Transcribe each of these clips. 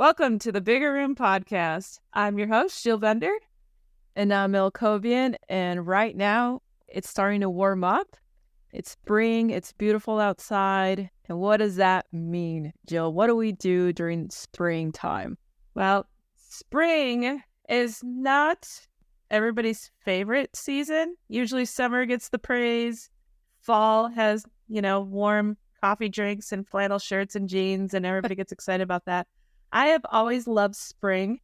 Welcome to the Bigger Room Podcast. I'm your host, Jill Bender. And I'm Cobian, and right now it's starting to warm up. It's spring, it's beautiful outside. And what does that mean, Jill? What do we do during springtime? Well, spring is not everybody's favorite season. Usually summer gets the praise. Fall has, warm coffee drinks and flannel shirts and jeans, and everybody gets excited about that. I have always loved spring,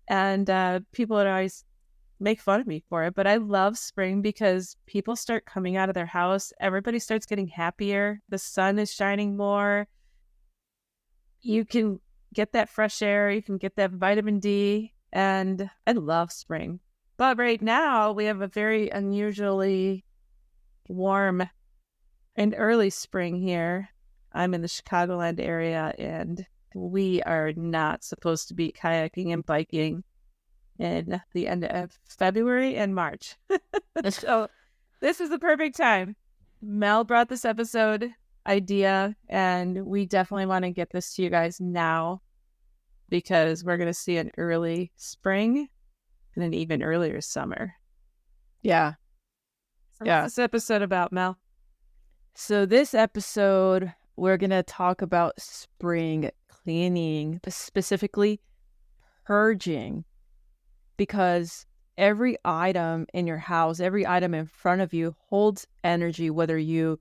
and people would always make fun of me for it, but I love spring because people start coming out of their house. Everybody starts getting happier. The sun is shining more. You can get that fresh air. You can get that vitamin D, and I love spring. But right now, we have a very unusually warm and early spring here. I'm in the Chicagoland area, and we are not supposed to be kayaking and biking in the end of February and March. So this is the perfect time. Mel brought this episode idea, and we definitely want to get this to you guys now because we're going to see an early spring and an even earlier summer. Yeah. What's this episode about, Mel? So this episode, we're going to talk about spring cleaning, specifically purging, because every item in your house, every item in front of you holds energy, whether you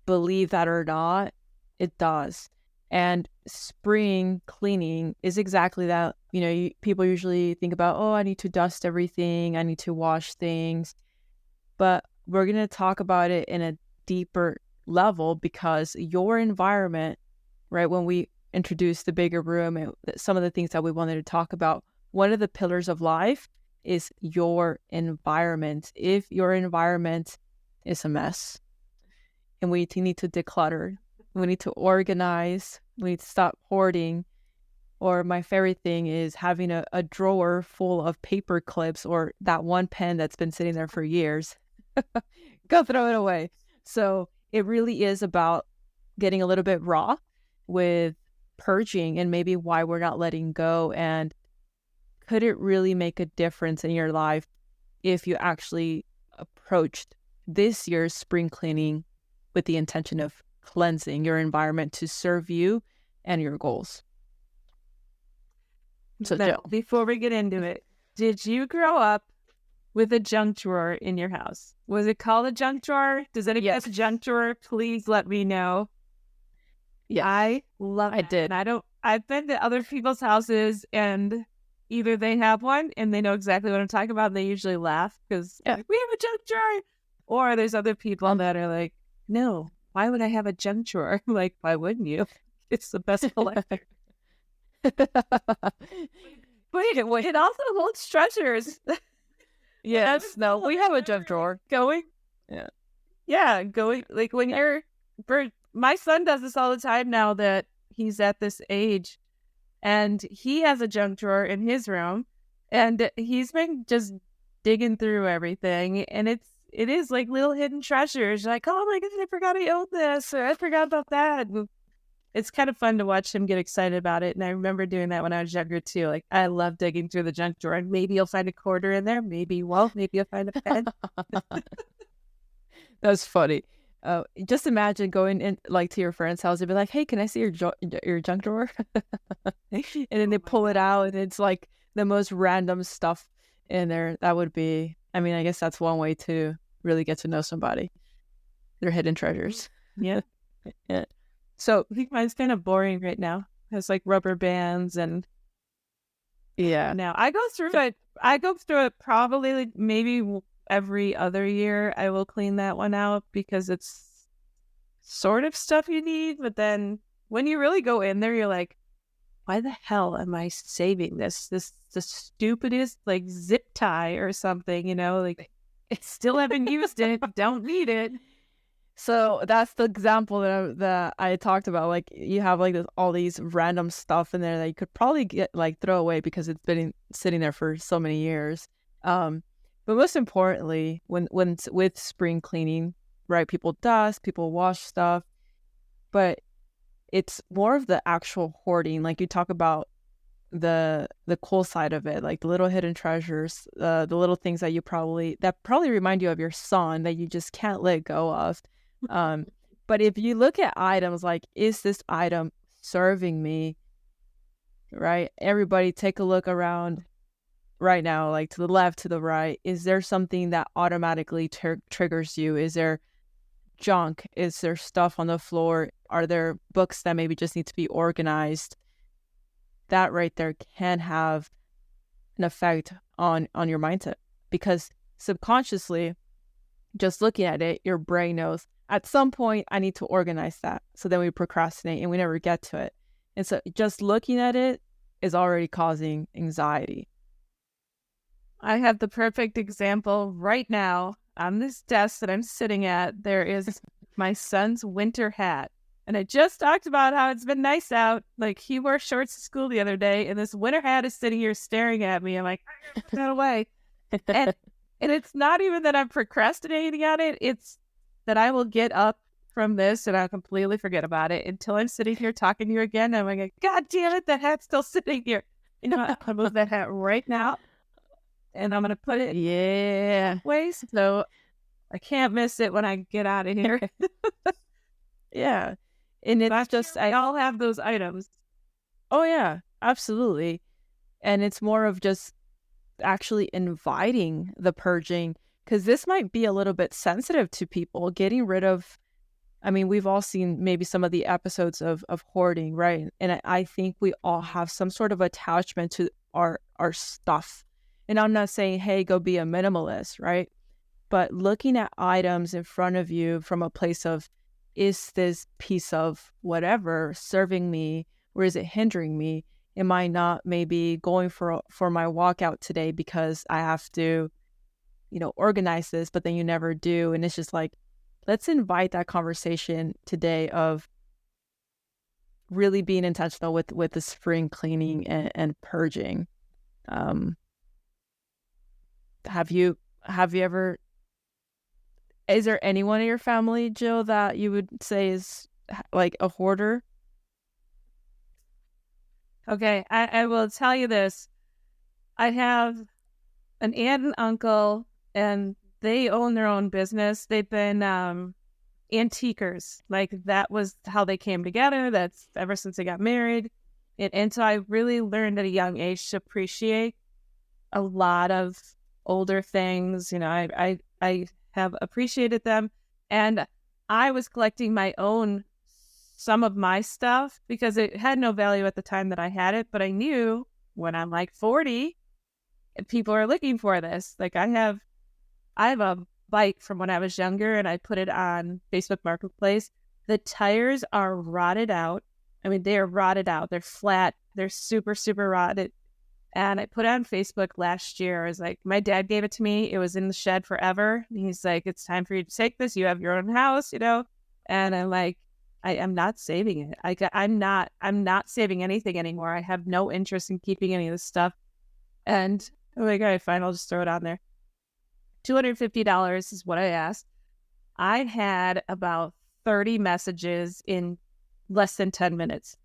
believe that or not, it does. And spring cleaning is exactly that. People usually think about, I need to dust everything, I need to wash things. But we're going to talk about it in a deeper level because your environment, right, when we introduced the bigger room and some of the things that we wanted to talk about, one of the pillars of life is your environment. If your environment is a mess, and we need to declutter, we need to organize, we need to stop hoarding, or my favorite thing is having a drawer full of paper clips or that one pen that's been sitting there for years. Go throw it away. So it really is about getting a little bit raw with purging and maybe why we're not letting go, and could it really make a difference in your life if you actually approached this year's spring cleaning with the intention of cleansing your environment to serve you and your goals? So now, Jill, before we get into it, did you grow up with a junk drawer in your house? Was it called a junk drawer? Does anybody have a junk drawer? Please let me know. Yeah, I love it. I did. And I've been to other people's houses, and either they have one and they know exactly what I'm talking about, and they usually laugh because we have a junk drawer. Or there's other people that are like, no, why would I have a junk drawer? Like, why wouldn't you? It's the best collector. But it also holds treasures. Yes, no, we have a junk drawer. Going, like when you're, my son does this all the time now that he's at this age, and he has a junk drawer in his room, and he's been just digging through everything, and it is like little hidden treasures. Like, oh my goodness, I forgot I owned this, or I forgot about that. And it's kind of fun to watch him get excited about it. And I remember doing that when I was younger too. Like, I love digging through the junk drawer, and maybe you'll find a quarter in there. Maybe you won't. Maybe you'll find a pen. That's funny. Just imagine going in like to your friend's house and be like, "Hey, can I see your junk drawer?" And then they pull it out, and it's like the most random stuff in there. That would be, I mean, I guess that's one way to really get to know somebody. Their hidden treasures. Yeah. Yeah. So I think mine's kind of boring right now. It has like rubber bands, and now I go through it. I go through it probably like maybe every other year. I will clean that one out because it's sort of stuff you need. But then when you really go in there, you're like, why the hell am I saving this? This the stupidest like zip tie or something, like still haven't used it, don't need it. So that's the example that I talked about. Like, you have like all these random stuff in there that you could probably throw away because it's been sitting there for so many years. But most importantly, when with spring cleaning, right? People dust, people wash stuff, but it's more of the actual hoarding. Like you talk about the cool side of it, like the little hidden treasures, the little things that probably remind you of your son that you just can't let go of. But if you look at items like, is this item serving me? Right? Everybody take a look around right now, like to the left, to the right. Is there something that automatically triggers you? Is there junk? Is there stuff on the floor? Are there books that maybe just need to be organized? That right there can have an effect on your mindset, because subconsciously, just looking at it, your brain knows at some point I need to organize that. So then we procrastinate and we never get to it. And so just looking at it is already causing anxiety. I have the perfect example right now. On this desk that I'm sitting at, there is my son's winter hat. And I just talked about how it's been nice out. Like, he wore shorts to school the other day, and this winter hat is sitting here staring at me. I'm like, I gotta put that away. And it's not even that I'm procrastinating on it. It's that I will get up from this and I'll completely forget about it until I'm sitting here talking to you again. And I'm like, God damn it, that hat's still sitting here. You know, I'm gonna move that hat right now, and I'm gonna put it away so I can't miss it when I get out of here. Yeah. And it's just, I all have those items. Oh yeah, absolutely. And it's more of just actually inviting the purging, because this might be a little bit sensitive to people. Getting rid of, I mean, we've all seen maybe some of the episodes of hoarding, right? And I think we all have some sort of attachment to our stuff. And I'm not saying, hey, go be a minimalist, right? But looking at items in front of you from a place of, is this piece of whatever serving me, or is it hindering me? Am I not maybe going for my walkout today because I have to, organize this, but then you never do. And it's just like, let's invite that conversation today of really being intentional with the spring cleaning and purging. Have you ever, is there anyone in your family, Jill, that you would say is like a hoarder? Okay, I will tell you this. I have an aunt and uncle, and they own their own business. They've been antiquers. Like, that was how they came together. That's ever since they got married. And so I really learned at a young age to appreciate a lot of older things. I have appreciated them. And I was collecting some of my stuff because it had no value at the time that I had it. But I knew when I'm like 40, people are looking for this. Like, I have a bike from when I was younger, and I put it on Facebook Marketplace. The tires are rotted out. I mean, they are rotted out. They're flat. They're super, super rotted. And I put it on Facebook last year. I was like, my dad gave it to me. It was in the shed forever. And he's like, it's time for you to take this. You have your own house, And I'm like, I am not saving it. I'm not saving anything anymore. I have no interest in keeping any of this stuff. And I'm like, all right, fine. I'll just throw it on there. $250 is what I asked. I had about 30 messages in less than 10 minutes.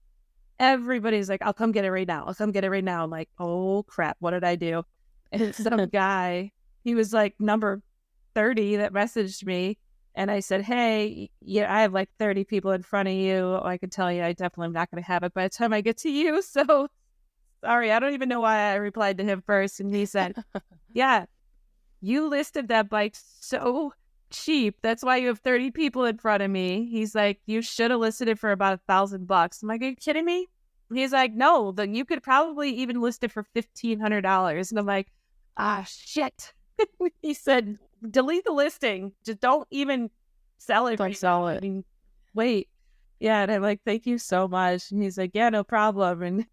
Everybody's like, I'll come get it right now. I'll come get it right now. I'm like, oh crap, what did I do? And some guy, he was like number 30 that messaged me. And I said, hey, yeah, I have like 30 people in front of you. I can tell you, I definitely am not going to have it by the time I get to you. So sorry, I don't even know why I replied to him first. And he said, yeah, you listed that bike so cheap. That's why you have 30 people in front of me. He's like, you should have listed it for about $1,000. I'm like, are you kidding me? He's like, no, you could probably even list it for $1,500. And I'm like, shit. He said, delete the listing. Just don't even sell it. Don't sell it. I mean, wait. Yeah. And I'm like, thank you so much. And he's like, yeah, no problem. And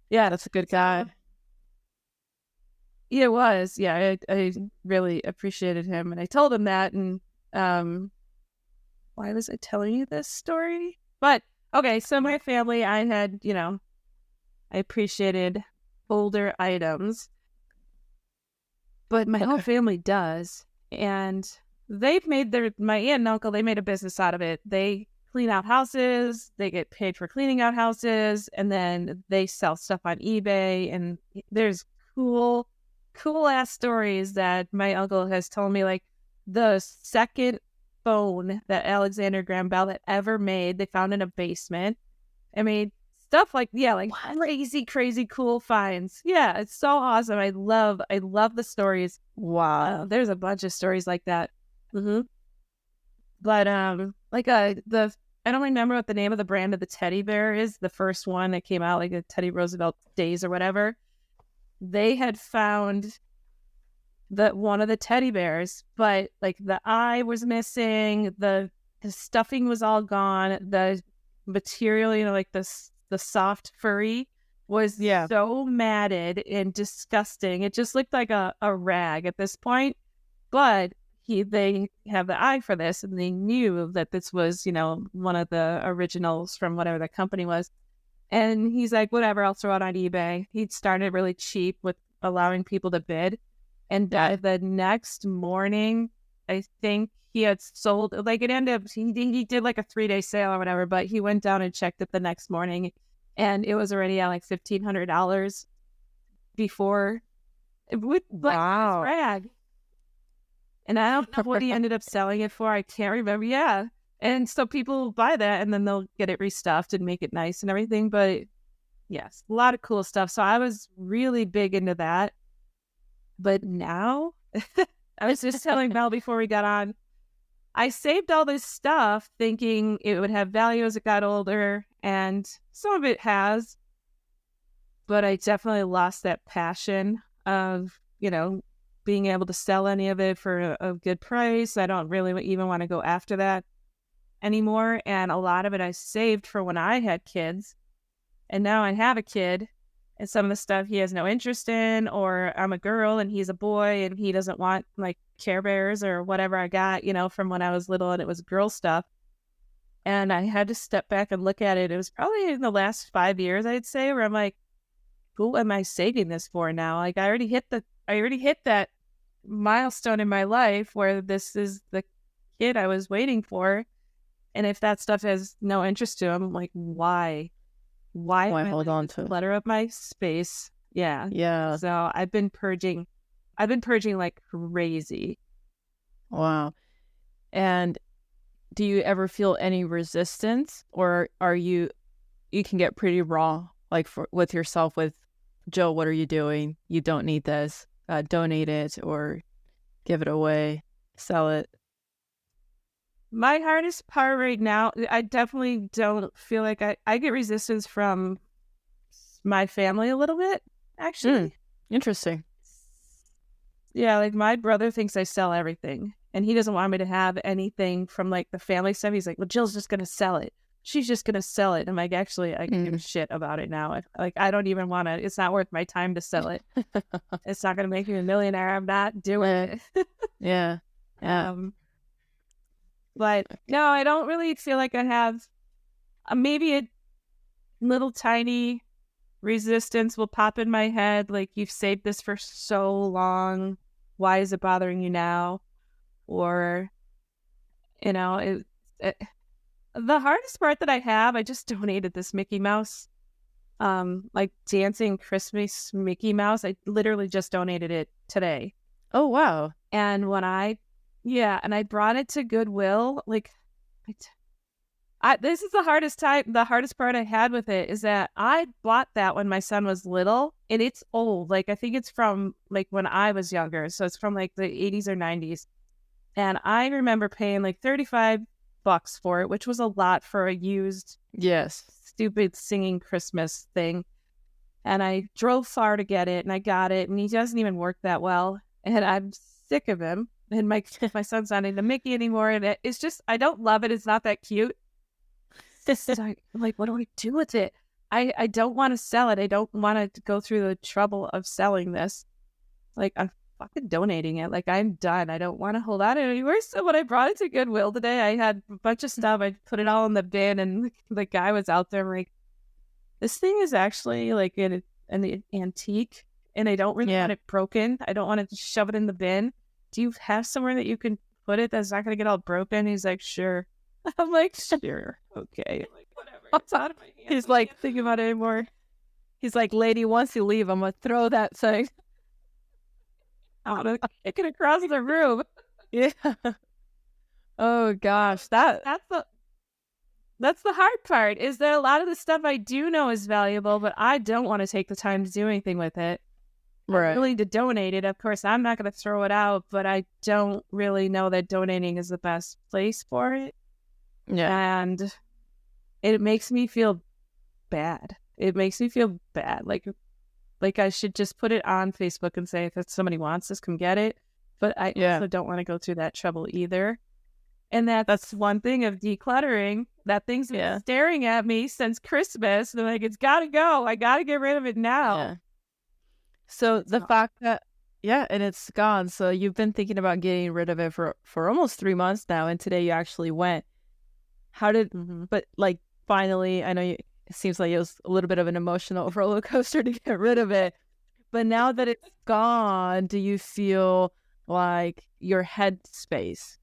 yeah, that's a good guy. Yeah, it was. Yeah, I really appreciated him. And I told him that. And why was I telling you this story? But, okay, so my family, I had, I appreciated older items. But my whole family does. And they've made my aunt and uncle, they made a business out of it. They clean out houses. They get paid for cleaning out houses, and then they sell stuff on eBay. And there's cool ass stories that my uncle has told me, like the second phone that Alexander Graham Bell had ever made, they found in a basement. I mean, stuff like, yeah, like crazy cool finds. Yeah, it's so awesome. I love the stories. Wow. There's a bunch of stories like that. But like the I don't remember what the name of the brand of the teddy bear is. The first one that came out, like the Teddy Roosevelt Days or whatever. They had found one of the teddy bears, but like the eye was missing, the stuffing was all gone, the material, like the soft furry was so matted and disgusting. It just looked like a rag at this point. But they have the eye for this, and they knew that this was, one of the originals from whatever the company was. And he's like, whatever, I'll throw it on eBay. He'd started really cheap with allowing people to bid. And the next morning, I think he had sold, like it ended up, he did like a 3-day sale or whatever, but he went down and checked it the next morning, and it was already at like $1,500 before. With Wow. this rag. And I don't know what he ended up selling it for. I can't remember. Yeah. And so people buy that, and then they'll get it restuffed and make it nice and everything. But yes, a lot of cool stuff. So I was really big into that. But now, I was just telling Mel before we got on, I saved all this stuff thinking it would have value as it got older, and some of it has. But I definitely lost that passion of, being able to sell any of it for a good price. I don't really even want to go after that anymore. And a lot of it I saved for when I had kids. And now I have a kid, and some of the stuff he has no interest in, or I'm a girl and he's a boy and he doesn't want like Care Bears or whatever I got, from when I was little, and it was girl stuff. And I had to step back and look at it. It was probably in the last 5 years, I'd say, where I'm like, who am I saving this for now? Like I already hit that milestone in my life where this is the kid I was waiting for. And if that stuff has no interest to him, I'm like, why Hold on to clutter up my space? Yeah. So I've been purging like crazy. Wow. And do you ever feel any resistance, or are you can get pretty raw, like with yourself with, Joe, what are you doing? You don't need this. Donate it or give it away, sell it. My hardest part right now, I definitely don't feel like I get resistance from my family a little bit, actually. Interesting. Yeah, like my brother thinks I sell everything, and he doesn't want me to have anything from like the family stuff. He's like, well, Jill's just going to sell it. She's just going to sell it. And I'm like, actually, I can give a shit about it now. Like, I don't even want to, it's not worth my time to sell it. It's not going to make me a millionaire. I'm not doing it. Yeah. But no, I don't really feel like I have maybe a little tiny resistance will pop in my head. Like, you've saved this for so long. Why is it bothering you now? Or, the hardest part that I have, I just donated this Mickey Mouse, like dancing Christmas Mickey Mouse. I literally just donated it today. Oh, wow. And and I brought it to Goodwill. Like, this is the hardest part I had with it is that I bought that when my son was little, and it's old. Like, I think it's from like when I was younger. So it's from like the 80s or 90s. And I remember paying like $35 for it, which was a lot for a used, stupid singing Christmas thing. And I drove far to get it, and I got it, and he doesn't even work that well. And I'm sick of him. And my son's not into Mickey anymore, and it's just, I don't love it. It's not that cute. So I'm like, what do I do with it? I don't want to sell it. I don't want to go through the trouble of selling this. Like, I'm fucking donating it. Like, I'm done. I don't want to hold on anymore. So when I brought it to Goodwill today, I had a bunch of stuff. I put it all in the bin, and the guy was out there like, this thing is actually like an antique, and I don't really want it broken. I don't want to just shove it in the bin. Do you have somewhere that you can put it that's not going to get all broken? He's like, sure. I'm like, sure, okay, like whatever. It's out of my hands. He's I like, can't think about it anymore. he's like, lady, once you leave, I'm gonna throw that thing. I'm gonna kick it across the room. Yeah. Oh gosh, that That's the hard part. Is that a lot of the stuff I do know is valuable, but I don't want to take the time to do anything with it. right. I'm willing to donate it. Of course, I'm not going to throw it out, but I don't really know that donating is the best place for it. Yeah. And it makes me feel bad. It makes me feel bad. Like I should just put it on Facebook and say, if somebody wants this, come get it. But I also don't want to go through that trouble either. And that's one thing of decluttering. That thing's been staring at me since Christmas. And like, it's got to go. I got to get rid of it now. Yeah. So the fact that, and it's gone. So you've been thinking about getting rid of it for almost 3 months now. And today you actually went. How did, but like, finally, I know it seems like it was a little bit of an emotional roller coaster to get rid of it. But now that it's gone, do you feel like your headspace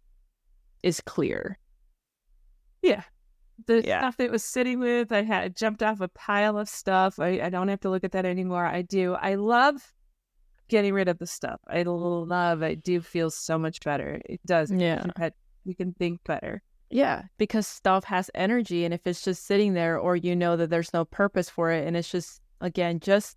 is clear? Yeah. The stuff it was sitting with, I had jumped off a pile of stuff. I don't have to look at that anymore. I do. I love getting rid of the stuff. I do feel so much better. It does. Yeah. You can think better. Yeah, because stuff has energy, and if it's just sitting there, or you know that there's no purpose for it, and it's just, again, just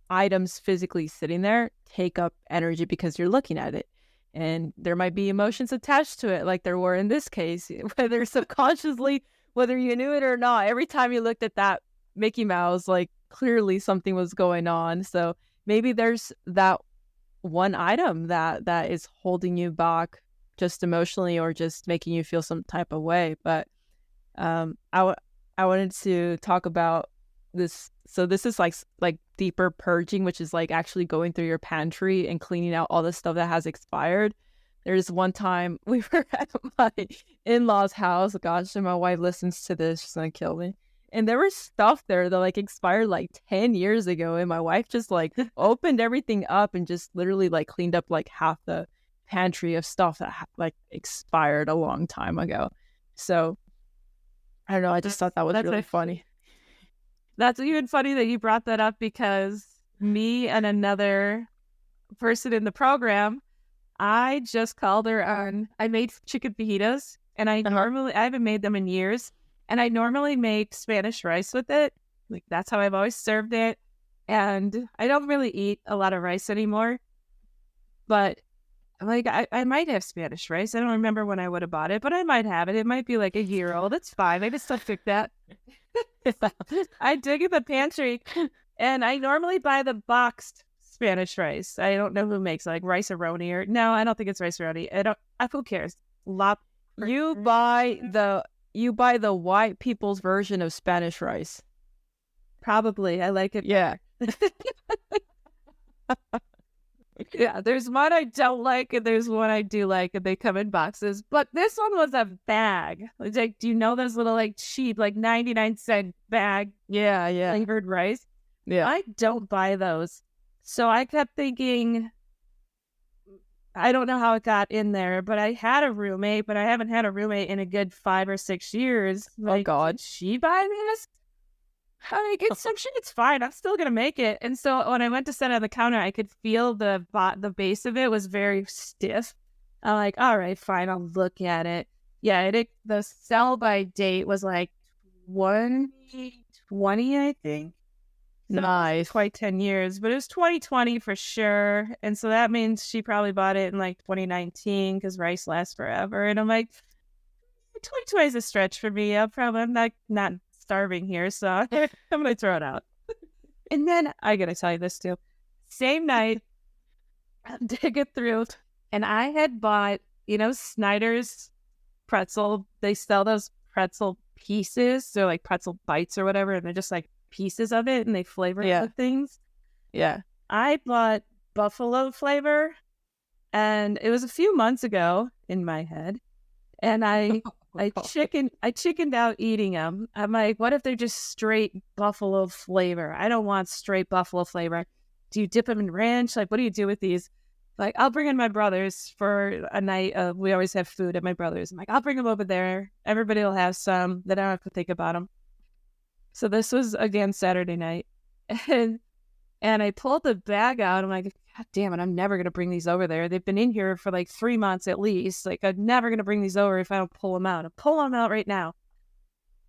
items physically sitting there take up energy because you're looking at it. And there might be emotions attached to it, like there were in this case, whether subconsciously, whether you knew it or not. Every time you looked at that Mickey Mouse, like clearly something was going on. So maybe there's that one item that is holding you back just emotionally, or just making you feel some type of way. But I wanted to talk about this. So this is like deeper purging, which is like actually going through your pantry and cleaning out all the stuff that has expired. There's one time we were at my in-laws' house. Gosh, and my wife listens to this, she's gonna kill me. And there was stuff there that like expired like 10 years ago, and my wife just like opened everything up and just literally like cleaned up like half the pantry of stuff that like expired a long time ago. So I don't know, I just thought that was really funny. That's even funny that you brought that up, because me and another person in the program, I just called her on, I made chicken fajitas, and I haven't made them in years, and I normally make Spanish rice with it. Like, that's how I've always served it. And I don't really eat a lot of rice anymore, but like, I might have Spanish rice. I don't remember when I would have bought it, but I might have it. It might be like a year old. It's fine. I just don't pick that. I dig in the pantry, and I normally buy the boxed Spanish rice. I don't know who makes it, like Rice-A-Roni, or no, I don't think it's Rice-A-Roni. Who cares? You buy the white people's version of Spanish rice. Probably. I like it. Yeah. Yeah, there's one I don't like, and there's one I do like, and they come in boxes. But this one was a bag. Like, do you know those little like cheap, like 99-cent bag? Yeah. Flavored rice. Yeah. I don't buy those. So I kept thinking, I don't know how it got in there, but I had a roommate, but I haven't had a roommate in a good 5 or 6 years. Like, oh God, did she buy this? I mean, get some shit. It's fine. I'm still gonna make it. And so when I went to set it on the counter, I could feel the base of it was very stiff. I'm like, all right, fine. I'll look at it. Yeah, the sell by date was like 2020, I think. So nice. Quite 10 years, but it was 2020 for sure. And so that means she probably bought it in like 2019, because rice lasts forever. And I'm like, 2020 is a stretch for me. I'm not starving here, so I'm gonna throw it out. And then I gotta tell you this too. Same night, I'm digging through, and I had bought, Snyder's pretzel. They sell those pretzel pieces. They're like pretzel bites or whatever, and they're just like pieces of it, and they flavor it with things. Yeah. I bought buffalo flavor, and it was a few months ago in my head, and I chickened out eating them. I'm like, what if they're just straight buffalo flavor? I don't want straight buffalo flavor. Do you dip them in ranch? Like, what do you do with these? Like, I'll bring in my brothers for a night of, we always have food at my brother's. I'm like, I'll bring them over there. Everybody will have some. Then I don't have to think about them. So this was, again, Saturday night. And I pulled the bag out. I'm like, God damn it, I'm never going to bring these over there. They've been in here for like 3 months at least. Like, I'm never going to bring these over if I don't pull them out. I'm pulling them out right now.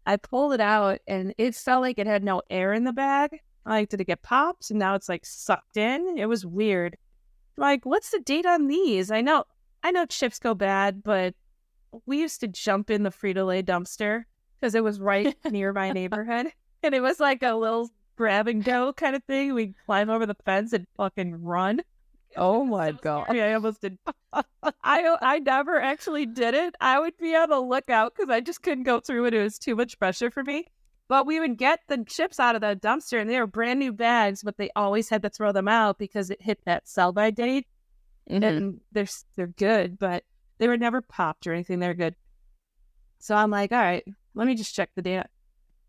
I pulled it out, and it felt like it had no air in the bag. Like, did it get popped? And now it's like sucked in. It was weird. Like, what's the date on these? I know chips go bad, but we used to jump in the Frito-Lay dumpster because it was right near my neighborhood. And it was like a little grabbing dough kind of thing. We'd climb over the fence and fucking run. Oh my God. Scary. I almost did. I never actually did it. I would be on the lookout because I just couldn't go through it. It was too much pressure for me. But we would get the chips out of the dumpster, and they were brand new bags, but they always had to throw them out because it hit that sell-by date. Mm-hmm. And they're good, but they were never popped or anything. They're good. So I'm like, all right, let me just check the data.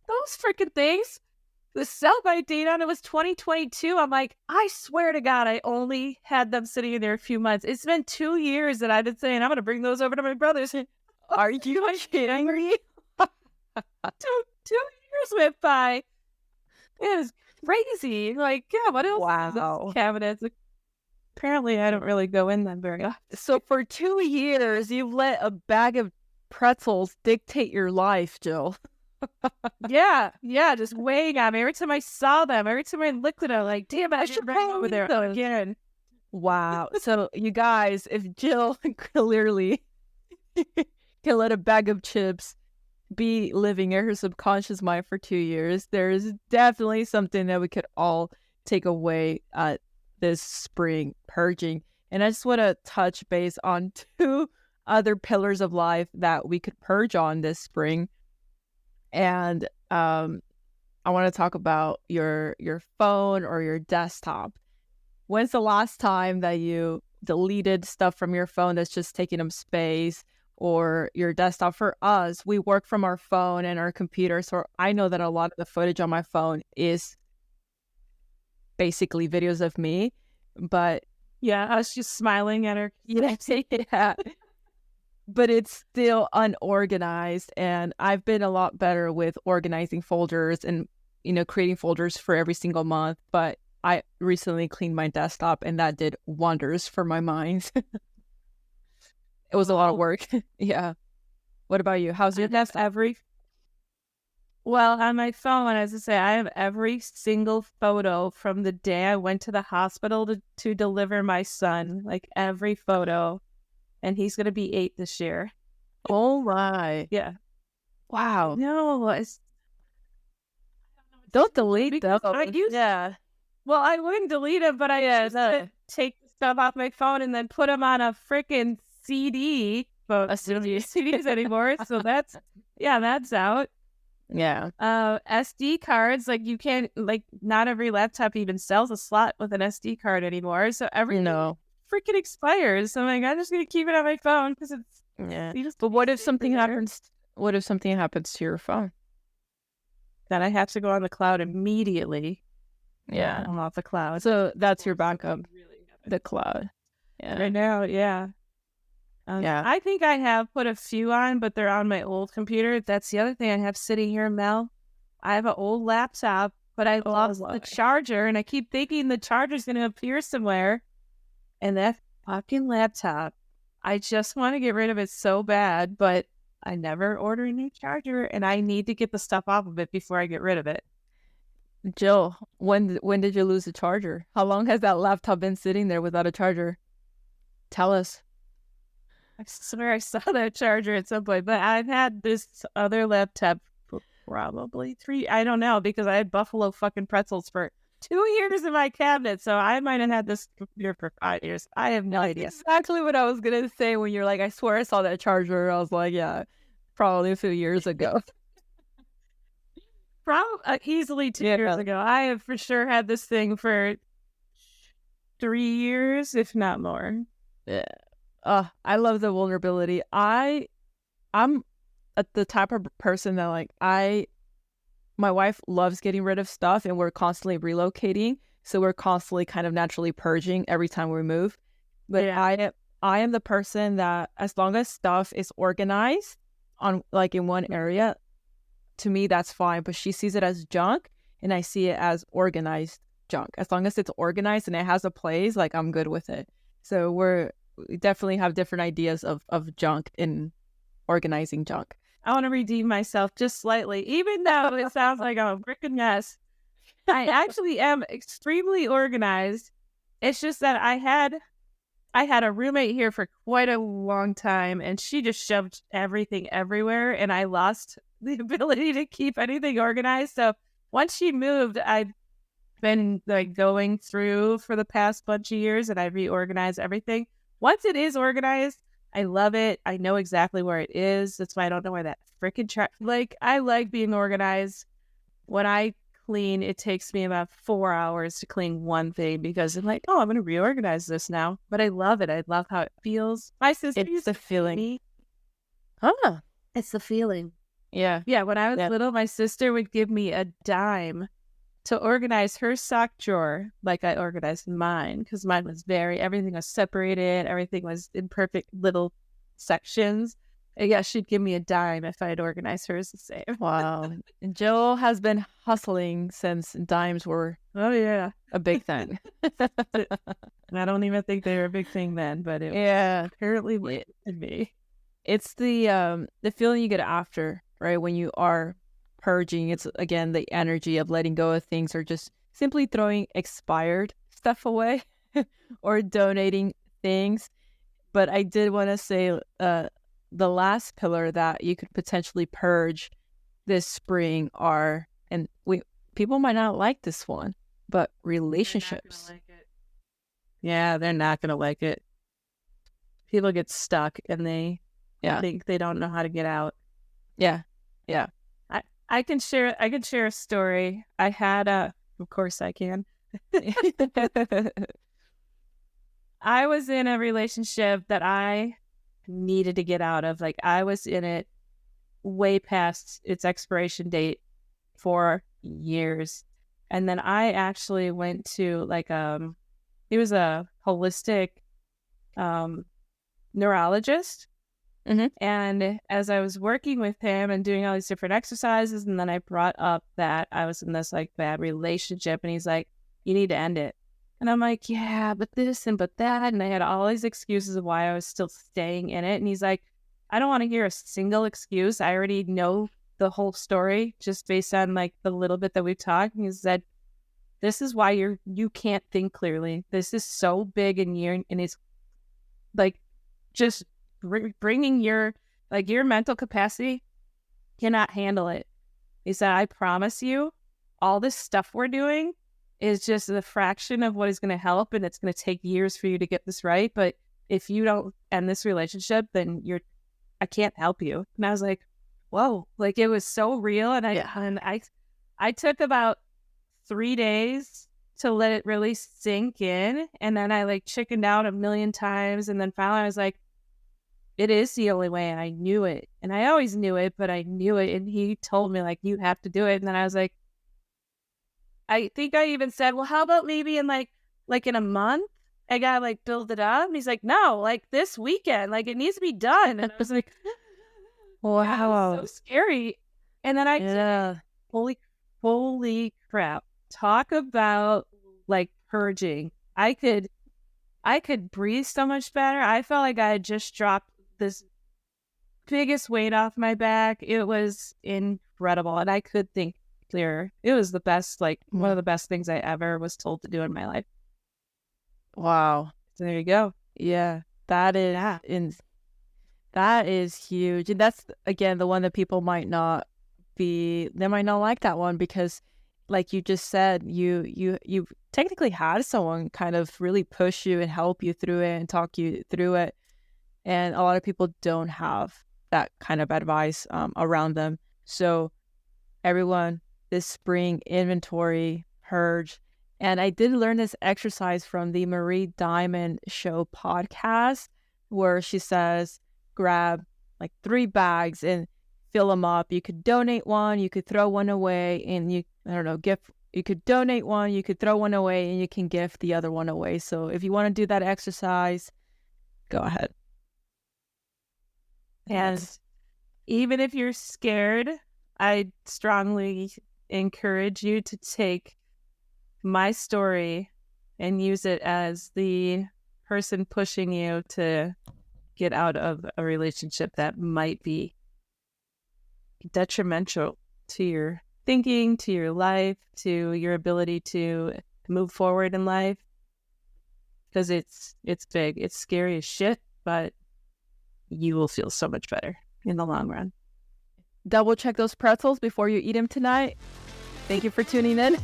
Those freaking things, the sell-by date on it was 2022. I'm like, I swear to God, I only had them sitting in there a few months. It's been 2 years that I've been saying I'm going to bring those over to my brothers. Are you kidding me? 2 years went by. It was crazy. Like, yeah, what else? Wow. Cabinets. Apparently, I don't really go in them very often. So for 2 years, you've let a bag of pretzels dictate your life, Jill. Yeah, just weighing on me. Every time I saw them, every time I looked at them, like, damn, I should bring them over there again. Wow. So you guys, if Jill clearly can let a bag of chips be living in her subconscious mind for 2 years, there is definitely something that we could all take away at this spring purging. And I just want to touch base on 2 other pillars of life that we could purge on this spring. And I want to talk about your phone or your desktop. When's the last time that you deleted stuff from your phone that's just taking up space, or your desktop? For us, we work from our phone and our computer, so I know that a lot of the footage on my phone is basically videos of me. But yeah, I was just smiling at her. Yeah. But it's still unorganized, and I've been a lot better with organizing folders and, creating folders for every single month. But I recently cleaned my desktop, and that did wonders for my mind. It was a lot of work. Yeah. What about you? How's your desktop? Well, on my phone, as I say, I have every single photo from the day I went to the hospital to deliver my son, like every photo. And he's going to be 8 this year. Oh, my. Yeah. Wow. No. Don't delete them. Yeah. Well, I wouldn't delete them, but I used to take the stuff off my phone and then put them on a freaking CD. But I don't use CDs anymore. So that's out. Yeah. SD cards, like you can't, like not every laptop even sells a slot with an SD card anymore. So everything freaking expires. So I'm like, I'm just going to keep it on my phone because it's, But what if something happens? What if something happens to your phone? Then I have to go on the cloud immediately. Yeah. I'm off the cloud. So that's your backup, the cloud. Yeah. Right now, yeah. I think I have put a few on, but they're on my old computer. That's the other thing I have sitting here, Mel. I have an old laptop, but I lost the charger, and I keep thinking the charger's going to appear somewhere. And that fucking laptop, I just want to get rid of it so bad, but I never order a new charger, and I need to get the stuff off of it before I get rid of it. Jill, when did you lose the charger? How long has that laptop been sitting there without a charger? Tell us. I swear I saw that charger at some point, but I've had this other laptop for probably 3, I don't know, because I had buffalo fucking pretzels for 2 years in my cabinet, so I might have had this computer for 5 years. I have no idea. Exactly what I was going to say when you're like, I swear I saw that charger. I was like, yeah, probably a few years ago. Probably easily 2 years ago. I have for sure had this thing for 3 years, if not more. Yeah. I love the vulnerability. I'm the type of person that my wife loves getting rid of stuff, and we're constantly relocating. So we're constantly kind of naturally purging every time we move. But Yeah. I am the person that as long as stuff is organized on like in one area, to me that's fine. But she sees it as junk and I see it as organized junk. As long as it's organized and it has a place, like I'm good with it. So we definitely have different ideas of junk and organizing junk. I want to redeem myself just slightly, even though it sounds like I'm a freaking mess. I actually am extremely organized. It's just that I had a roommate here for quite a long time, and she just shoved everything everywhere, and I lost the ability to keep anything organized. So once she moved, I've been like going through for the past bunch of years, and I reorganized everything. Once it is organized, I love it. I know exactly where it is. That's why I don't know where that freaking like I like being organized. When I clean, it takes me about 4 hours to clean one thing because I'm like, oh, I'm going to reorganize this now. But I love it. I love how it feels. My sister It's used the to feeling. me. Huh. It's the feeling. Yeah. Yeah, when I was Yeah. little, my sister would give me a dime to organize her sock drawer like I organized mine because mine was everything was separated. Everything was in perfect little sections. And yeah, she'd give me a dime if I'd organize hers the same. Wow. And Jill has been hustling since dimes were Oh, yeah. a big thing. I don't even think they were a big thing then, but it Yeah. apparently was to me. It's the feeling you get after, right? When you are purging, it's again the energy of letting go of things or just simply throwing expired stuff away or donating things. But I did want to say the last pillar that you could potentially purge this spring are, and people might not like this one, but relationships. Yeah, they're not gonna like it. People get stuck and they Yeah. think they don't know how to get out. Yeah. Yeah. I can share a story. I had of course I can. I was in a relationship that I needed to get out of. Like I was in it way past its expiration date for years. And then I actually went to like he was a holistic neurologist. Mm-hmm. And as I was working with him and doing all these different exercises, and then I brought up that I was in this like bad relationship, and he's like, you need to end it. And I'm like, yeah, but this and but that. And I had all these excuses of why I was still staying in it. And he's like, I don't want to hear a single excuse. I already know the whole story just based on like the little bit that we've talked. And he said, this is why you can't think clearly. This is so big in you, and it's like just bringing your mental capacity cannot handle it. He said, I promise you, all this stuff we're doing is just a fraction of what is going to help, and it's going to take years for you to get this right. But if you don't end this relationship, then I can't help you. And I was like, whoa, like it was so real. And I took about 3 days to let it really sink in. And then I like chickened out a million times. And then finally I was like, it is the only way. And I knew it. And I always knew it, but I knew it. And he told me like, you have to do it. And then I was like, I think I even said, well, how about maybe in like in a month? I gotta like build it up. And he's like, no, like this weekend, like it needs to be done. And I was like, Wow. yeah, it was so scary. And then Yeah. holy crap. Talk about like purging. I could breathe so much better. I felt like I had just dropped this biggest weight off my back. It was incredible. And I could think clearer. It was the best, like one of the best things I ever was told to do in my life. Wow. So there you go. Yeah. That is that is huge. And that's again the one that people might not like that one because like you just said, you technically had someone kind of really push you and help you through it and talk you through it. And a lot of people don't have that kind of advice around them. So everyone, this spring inventory, purge. And I did learn this exercise from the Marie Diamond Show podcast where she says, grab like 3 bags and fill them up. You could donate one, you could throw one away, and I don't know, You could donate one, you could throw one away, and you can gift the other one away. So if you want to do that exercise, go ahead. And even if you're scared, I strongly encourage you to take my story and use it as the person pushing you to get out of a relationship that might be detrimental to your thinking, to your life, to your ability to move forward in life. Because it's big. It's scary as shit, but you will feel so much better in the long run. Double check those pretzels before you eat them tonight. Thank you for tuning in.